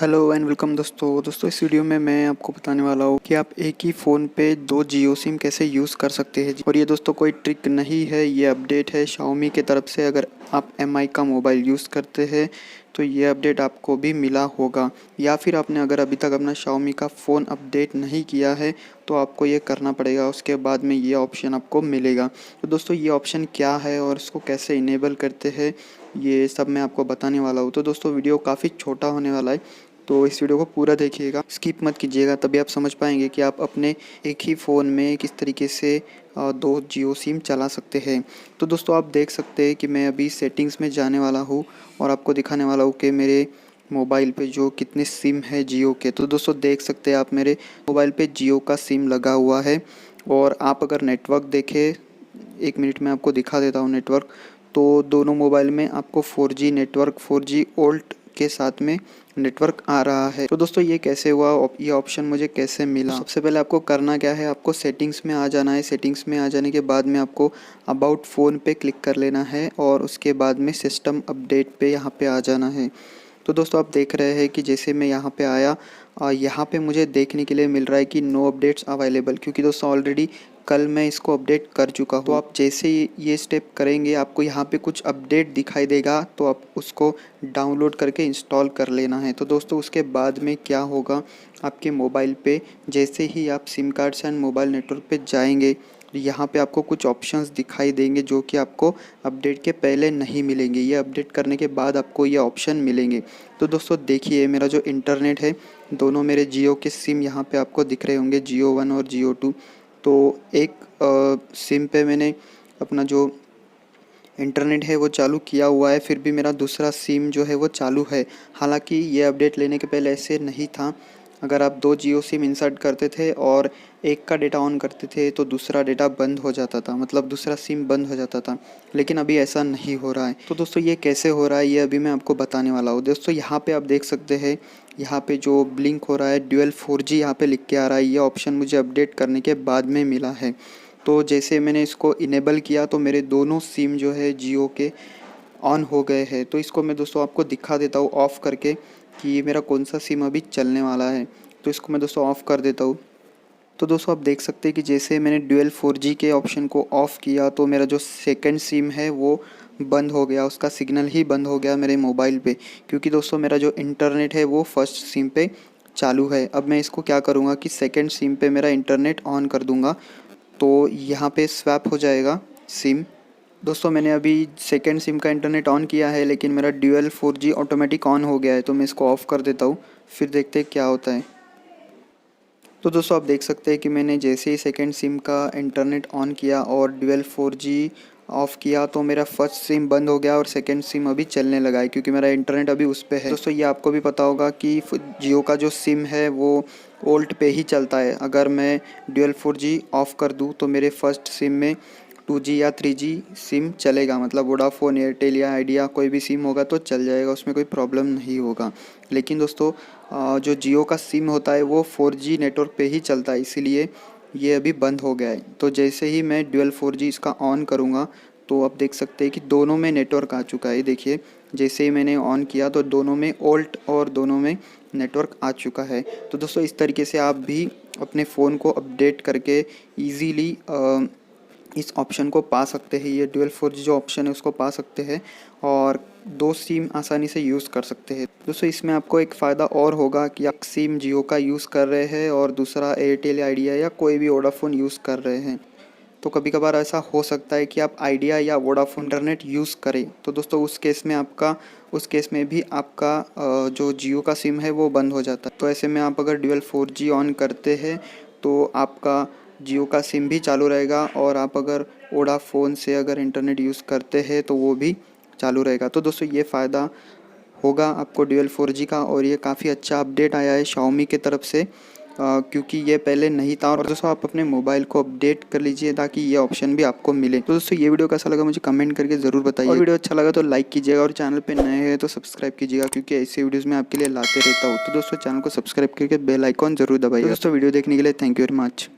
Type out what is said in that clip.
Hello and welcome दोस्तों इस video में मैं आपको बताने वाला हूँ कि आप एक ही फ़ोन पे दो जियो सिम कैसे यूज़ कर सकते हैं। और ये दोस्तों कोई ट्रिक नहीं है, ये अपडेट है शाओमी की तरफ से। अगर आप एमआई का मोबाइल यूज़ करते हैं तो ये अपडेट आपको भी मिला होगा, या फिर आपने अगर अभी तक अपना शाओमी का फ़ोन अपडेट नहीं किया है तो आपको ये करना पड़ेगा। उसके बाद में ये ऑप्शन आपको मिलेगा। तो दोस्तों ये ऑप्शन क्या है और इसको कैसे इनेबल करते हैं, ये सब मैं आपको बताने वाला हूँ। तो दोस्तों वीडियो काफ़ी छोटा होने वाला है, तो इस वीडियो को पूरा देखिएगा, स्किप मत कीजिएगा, तभी आप समझ पाएंगे कि आप अपने एक ही फ़ोन में किस तरीके से दो जियो सिम चला सकते हैं। तो दोस्तों आप देख सकते हैं कि मैं अभी सेटिंग्स में जाने वाला हूँ और आपको दिखाने वाला हूँ कि मेरे मोबाइल पे जो कितने सिम है जियो के। तो दोस्तों देख सकते हैं आप मेरे मोबाइल पे जियो का सिम लगा हुआ है। और आप अगर नेटवर्क देखें, 1 मिनट में आपको दिखा देता हूँ नेटवर्क। तो दोनों मोबाइल में आपको 4G नेटवर्क, 4G ओल्ट के साथ में नेटवर्क आ रहा है। तो दोस्तों ये कैसे हुआ, ये ऑप्शन मुझे कैसे मिला? सबसे पहले आपको करना क्या है, आपको सेटिंग्स में आ जाना है। सेटिंग्स में आ जाने के बाद में आपको अबाउट फ़ोन पे क्लिक कर लेना है और उसके बाद में सिस्टम अपडेट पे यहाँ पे आ जाना है। तो दोस्तों आप देख रहे हैं कि जैसे मैं यहाँ पे आया, यहाँ पे मुझे देखने के लिए मिल रहा है कि नो अपडेट्स अवेलेबल, क्योंकि दोस्तों ऑलरेडी कल मैं इसको अपडेट कर चुका हूँ। तो आप जैसे ही ये स्टेप करेंगे आपको यहाँ पे कुछ अपडेट दिखाई देगा, तो आप उसको डाउनलोड करके इंस्टॉल कर लेना है। तो दोस्तों उसके बाद में क्या होगा, आपके मोबाइल पे जैसे ही आप SIM cards and mobile network पे जाएंगे, यहाँ पे आपको कुछ ऑप्शंस दिखाई देंगे जो कि आपको अपडेट के पहले नहीं मिलेंगे। ये अपडेट करने के बाद आपको ये ऑप्शन मिलेंगे। तो दोस्तों देखिए, मेरा जो इंटरनेट है, दोनों मेरे जियो के सिम यहाँ पे आपको दिख रहे होंगे, जियो 1 और जियो 2। तो एक सिम पे मैंने अपना जो इंटरनेट है वो चालू किया हुआ है, फिर भी मेरा दूसरा सिम जो है वो चालू है। हालांकि ये अपडेट लेने के पहले ऐसे नहीं था। अगर आप दो जियो सिम इंसर्ट करते थे और एक का डेटा ऑन करते थे तो दूसरा डेटा बंद हो जाता था, मतलब दूसरा सिम बंद हो जाता था। लेकिन अभी ऐसा नहीं हो रहा है। तो दोस्तों ये कैसे हो रहा है, ये अभी मैं आपको बताने वाला हूँ। दोस्तों यहाँ पे आप देख सकते हैं, यहाँ पे जो ब्लिंक हो रहा है ड्यूअल 4G यहाँ पे लिख के आ रहा है। ये ऑप्शन मुझे अपडेट करने के बाद में मिला है। तो जैसे मैंने इसको इनेबल किया तो मेरे दोनों सिम जो है जियो के ऑन हो गए हैं। तो इसको मैं दोस्तों आपको दिखा देता हूँ ऑफ़ करके कि मेरा कौन सा सिम अभी चलने वाला है। तो इसको मैं दोस्तों ऑफ़ कर देता हूँ। तो दोस्तों आप देख सकते हैं कि जैसे मैंने ड्यूअल 4G के ऑप्शन को ऑफ़ किया तो मेरा जो सेकंड सिम है वो बंद हो गया, उसका सिग्नल ही बंद हो गया मेरे मोबाइल पे, क्योंकि दोस्तों मेरा जो इंटरनेट है वो फर्स्ट सिम पे चालू है। अब मैं इसको क्या करूँगा कि सेकंड सिम पे मेरा इंटरनेट ऑन कर दूँगा, तो यहाँ पे स्वैप हो जाएगा सिम। दोस्तों मैंने अभी सेकंड सिम का इंटरनेट ऑन किया है, लेकिन मेरा ड्यूअल 4G ऑटोमेटिक ऑन हो गया है। तो मैं इसको ऑफ़ कर देता हूँ, फिर देखते हैं क्या होता है। तो दोस्तों आप देख सकते हैं कि मैंने जैसे ही सेकंड सिम का इंटरनेट ऑन किया और ड्यूअल 4G ऑफ़ किया तो मेरा फर्स्ट सिम बंद हो गया और सेकंड सिम अभी चलने लगा है, क्योंकि मेरा इंटरनेट अभी उस पे है। दोस्तों ये आपको भी पता होगा कि जियो का जो सिम है वो ओल्ट पे ही चलता है। अगर मैं ड्यूअल 4G ऑफ़ कर दूँ तो मेरे फर्स्ट सिम में 2G या 3G सिम चलेगा, मतलब वोडाफोन, एयरटेल या आइडिया कोई भी सिम होगा तो चल जाएगा, उसमें कोई प्रॉब्लम नहीं होगा। लेकिन दोस्तों जो जियो का सिम होता है वो 4G नेटवर्क पे ही चलता है, इसीलिए ये अभी बंद हो गया है। तो जैसे ही मैं ड्यूअल 4G इसका ऑन करूँगा तो आप देख सकते हैं कि दोनों में नेटवर्क आ चुका है। देखिए जैसे ही मैंने ऑन किया तो दोनों में ओल्ट और दोनों में नेटवर्क आ चुका है। तो दोस्तों इस तरीके से आप भी अपने फ़ोन को अपडेट करके ईज़िली इस ऑप्शन को पा सकते हैं। ये ड्यूअल 4G जो ऑप्शन है उसको पा सकते हैं और दो सिम आसानी से यूज़ कर सकते हैं। दोस्तों इसमें आपको एक फ़ायदा और होगा कि आप सिम जियो का यूज़ कर रहे हैं और दूसरा एयरटेल, आइडिया या कोई भी वोडाफोन यूज़ कर रहे हैं। तो कभी कभार ऐसा हो सकता है कि आप आइडिया या वोडाफोन इंटरनेट यूज़ करें, तो दोस्तों उस केस में भी आपका जो जियो का सिम है वो बंद हो जाता है। तो ऐसे में आप अगर ड्यूअल 4G ऑन करते हैं तो आपका जियो का सिम भी चालू रहेगा, और आप अगर वोडाफोन से अगर इंटरनेट यूज़ करते हैं तो वो भी चालू रहेगा। तो दोस्तों ये फ़ायदा होगा आपको ड्यूअल 4G का, और ये काफ़ी अच्छा अपडेट आया है शाओमी की तरफ से, क्योंकि ये पहले नहीं था। और दोस्तों आप अपने मोबाइल को अपडेट कर लीजिए ताकि ये ऑप्शन भी आपको मिले। तो दोस्तों ये वीडियो कैसा लगा मुझे कमेंट करके ज़रूर बताइए, और वीडियो अच्छा लगा तो लाइक कीजिएगा, और चैनल पे नए हैं तो सब्सक्राइब कीजिएगा, क्योंकि ऐसे वीडियोज़ मैं आपके लिए लाते रहता हूँ। तो दोस्तों चैनल को सब्सक्राइब करके बेल आइकॉन जरूर दबाइएगा। दोस्तों वीडियो देखने के लिए थैंक यू वेरी मच।